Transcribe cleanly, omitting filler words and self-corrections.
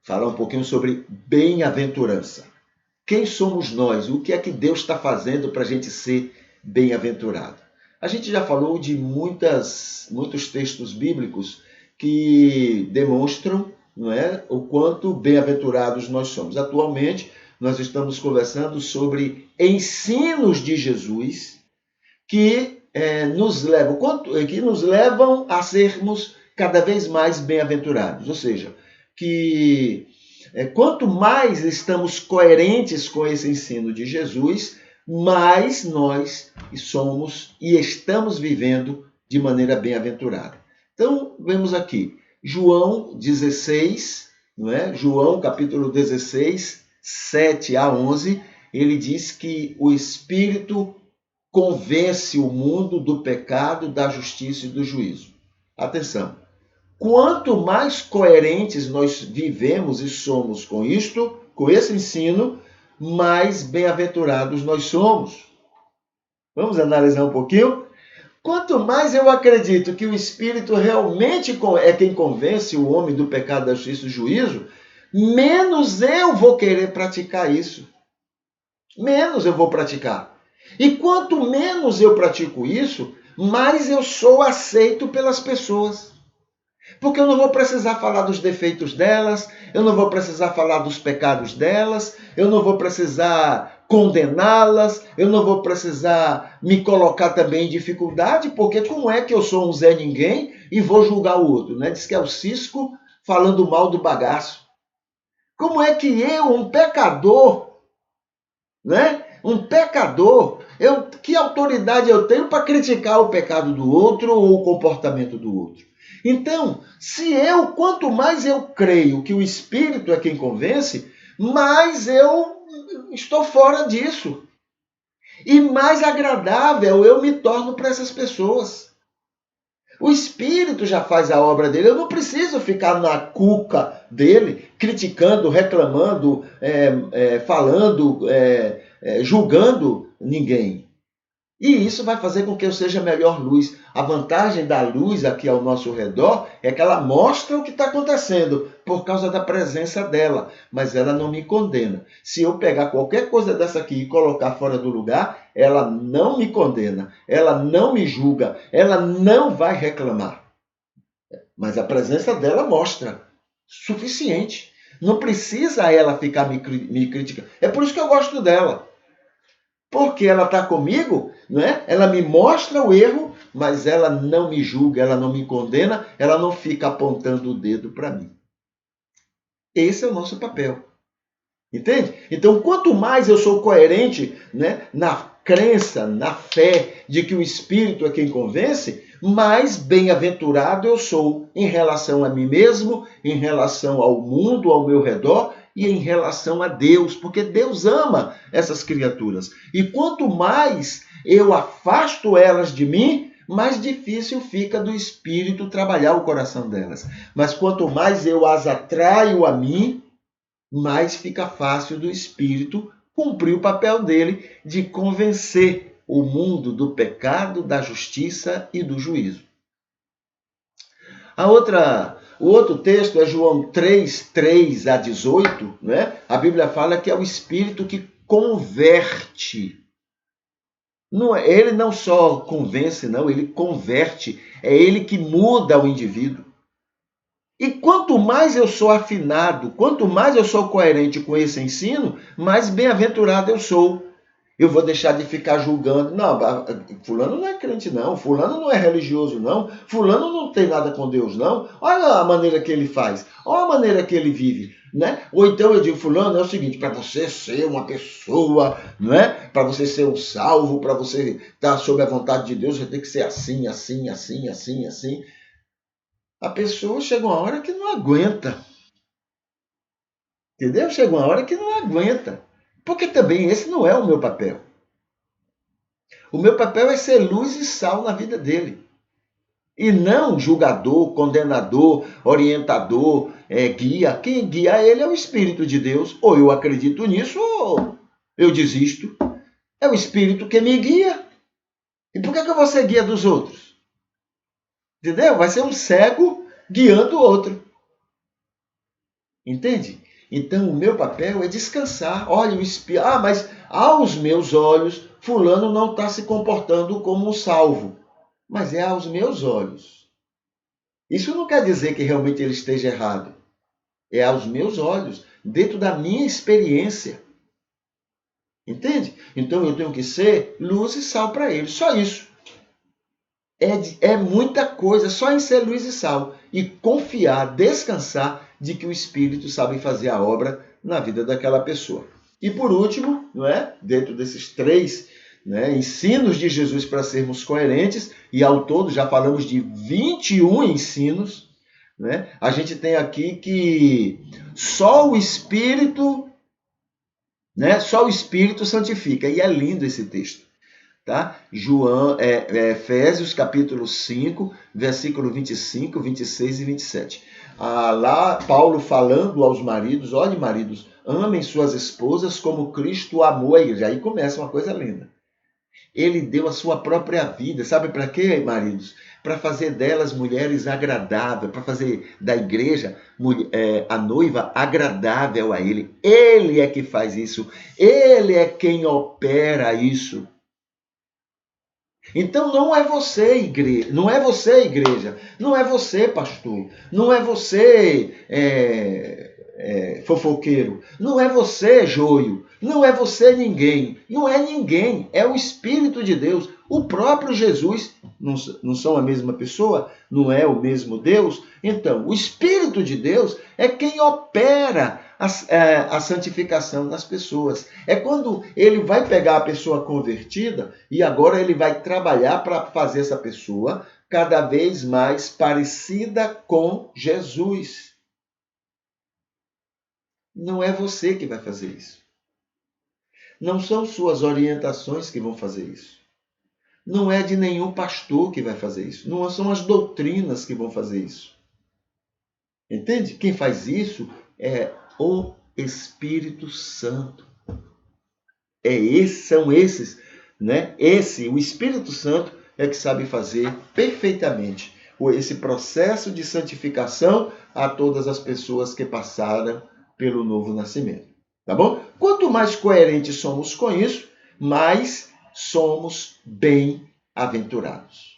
falar um pouquinho sobre bem-aventurança. Quem somos nós? O que é que Deus está fazendo para a gente ser bem-aventurado? A gente já falou de muitos textos bíblicos que demonstram, não é, o quanto bem-aventurados nós somos. Atualmente, nós estamos conversando sobre ensinos de Jesus que nos levam a sermos cada vez mais bem-aventurados. Ou seja, que quanto mais estamos coerentes com esse ensino de Jesus, mais nós somos e estamos vivendo de maneira bem-aventurada. Então, vemos aqui, João 16, não é? João capítulo 16, 7 a 11, ele diz que o Espírito convence o mundo do pecado, da justiça e do juízo. Atenção! Quanto mais coerentes nós vivemos e somos com isto, com esse ensino, mais bem-aventurados nós somos. Vamos analisar um pouquinho? Quanto mais eu acredito que o Espírito realmente é quem convence o homem do pecado, da justiça e do juízo, menos eu vou querer praticar isso. Menos eu vou praticar. E quanto menos eu pratico isso, mais eu sou aceito pelas pessoas. Porque eu não vou precisar falar dos defeitos delas, eu não vou precisar falar dos pecados delas, eu não vou precisar condená-las, eu não vou precisar me colocar também em dificuldade, porque como é que eu sou um Zé Ninguém e vou julgar o outro, né? Diz que é o cisco falando mal do bagaço. Como é que eu, um pecador, né? Um pecador, que autoridade eu tenho para criticar o pecado do outro ou o comportamento do outro? Então, quanto mais eu creio que o Espírito é quem convence, mais eu estou fora disso. E mais agradável eu me torno para essas pessoas. O Espírito já faz a obra dele, eu não preciso ficar na cuca dele, criticando, reclamando, falando, julgando ninguém. E isso vai fazer com que eu seja melhor luz. A vantagem da luz aqui ao nosso redor é que ela mostra o que está acontecendo por causa da presença dela, mas ela não me condena. Se eu pegar qualquer coisa dessa aqui e colocar fora do lugar, ela não me condena, ela não me julga, ela não vai reclamar. Mas a presença dela mostra. Suficiente. Não precisa ela ficar me criticando. É por isso que eu gosto dela. Porque ela está comigo, não é? Ela me mostra o erro, mas ela não me julga, ela não me condena, ela não fica apontando o dedo para mim. Esse é o nosso papel. Entende? Então, quanto mais eu sou coerente, né, na crença, na fé de que o Espírito é quem convence, mais bem-aventurado eu sou em relação a mim mesmo, em relação ao mundo ao meu redor e em relação a Deus, porque Deus ama essas criaturas. E quanto mais eu afasto elas de mim, mais difícil fica do Espírito trabalhar o coração delas. Mas quanto mais eu as atraio a mim, mais fica fácil do Espírito cumprir o papel dele de convencer o mundo do pecado, da justiça e do juízo. O outro texto é João 3, 3 a 18, né? A Bíblia fala que é o Espírito que converte. Ele não só convence, não, ele converte. É ele que muda o indivíduo. E quanto mais eu sou afinado, quanto mais eu sou coerente com esse ensino, mais bem-aventurado eu sou. Eu vou deixar de ficar julgando. Não, fulano não é crente, não. Fulano não é religioso, não. Fulano não tem nada com Deus, não. Olha a maneira que ele faz. Olha a maneira que ele vive, né? Ou então eu digo, fulano, é o seguinte, para você ser uma pessoa, né? Para você ser um salvo, para você estar sob a vontade de Deus, você tem que ser assim, assim, assim, assim, assim. A pessoa chega uma hora que não aguenta. Entendeu? Chega uma hora que não aguenta. Porque também esse não é o meu papel. O meu papel é ser luz e sal na vida dele. E não julgador, condenador, orientador, guia. Quem guia ele é o Espírito de Deus. Ou eu acredito nisso, ou eu desisto. É o Espírito que me guia. E por que eu vou ser guia dos outros? Entendeu? Vai ser um cego guiando o outro. Entende? Então, o meu papel é descansar. Olha, o espírito. Ah, mas aos meus olhos, fulano não está se comportando como um salvo. Mas é aos meus olhos. Isso não quer dizer que realmente ele esteja errado. É aos meus olhos, dentro da minha experiência. Entende? Então eu tenho que ser luz e sal para ele. Só isso. É muita coisa só em ser luz e sal. E confiar, descansar de que o Espírito sabe fazer a obra na vida daquela pessoa. E por último, não é? Dentro desses três, né, ensinos de Jesus para sermos coerentes, e ao todo já falamos de 21 ensinos, né? A gente tem aqui que só o Espírito, né? Só o Espírito santifica. E é lindo esse texto. Tá? Efésios capítulo 5, versículo 25, 26 e 27. Lá Paulo falando aos maridos, olhem maridos, amem suas esposas como Cristo amou a igreja. Aí começa uma coisa linda. Ele deu a sua própria vida, sabe para quê, maridos? Para fazer delas mulheres agradáveis, para fazer da igreja a noiva agradável a ele. Ele é que faz isso, ele é quem opera isso. Então não é você, igreja, não é você, igreja, não é você, pastor, não é você, fofoqueiro, não é você, joio, não é você ninguém, não é ninguém, é o Espírito de Deus, o próprio Jesus, não são a mesma pessoa, não é o mesmo Deus. Então, o Espírito de Deus é quem opera a santificação das pessoas. É quando ele vai pegar a pessoa convertida e agora ele vai trabalhar para fazer essa pessoa cada vez mais parecida com Jesus. Não é você que vai fazer isso. Não são suas orientações que vão fazer isso. Não é de nenhum pastor que vai fazer isso. Não são as doutrinas que vão fazer isso. Entende? Quem faz isso é o Espírito Santo. São esses, né? O Espírito Santo é que sabe fazer perfeitamente esse processo de santificação a todas as pessoas que passaram pelo novo nascimento. Tá bom? Quanto mais coerentes somos com isso, mais somos bem-aventurados.